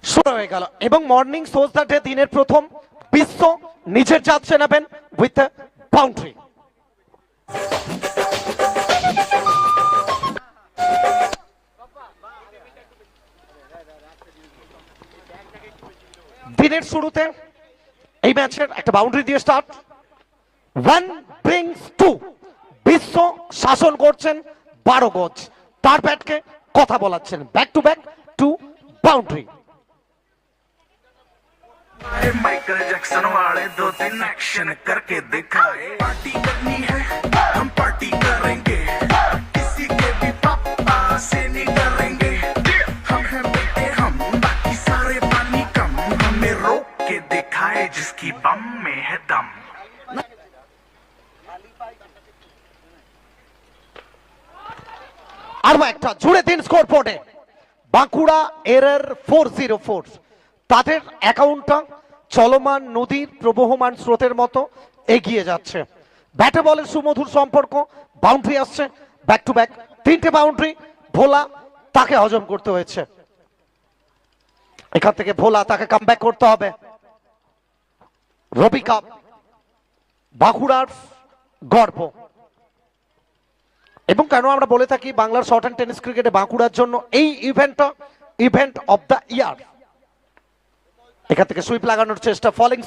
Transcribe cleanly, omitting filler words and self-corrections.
শুরু হয়ে গেল এবং মর্নিং সোজ দ্য ডে দিনের প্রথম বিশ্ব নিজের যাচ্ছে নেবেন উইথ বাউন্ডারি। দিনের শুরুতে এই ম্যাচের একটা বাউন্ডারি দিয়ে স্টার্ট। ওয়ান ব্রিংস টু, বিশ্ব শাসন করছেন 12 গজ, তার ব্যাটকে কথা বলাচ্ছেন back to back to boundary. Michael Jackson वाले 2-3 एक्शन करके दिखाए, पार्टी करनी है हम पार्टी करेंगे, किसी के भी पापा से नहीं डरेंगे, हम हैं बेटे हम बाकी सारे पानी कम, हमें रोक के दिखाए जिसकी बम में है दम। আরো একটা জুড়ে দিন স্কোর বোর্ডে বাঁকুড়া এরর 404, তাদের অ্যাকাউন্টটা চলমান নদীর প্রবহমান স্রোতের মতো এগিয়ে যাচ্ছে। ব্যাটে বলের সুমধুর সম্পর্ক, বাউন্ডারি আসছে ব্যাক টু ব্যাক, 3টে বাউন্ডারি। ভোলা তাকে হজম করতে হয়েছে, এখান থেকে ভোলা তাকে কামব্যাক করতে হবে। রবি কাপ বাঁকুড়ার গর্ব, এবং কেন আমরা বলে থাকি বাংলার শর্ট অ্যান্ড টেনিস ক্রিকেটে বাঁকুড়ার জন্য এই ইভেন্টটা ইভেন্ট অফ দ্য ইয়ার। এখান থেকে সুইপ লাগানোর চেষ্টা, ফলিং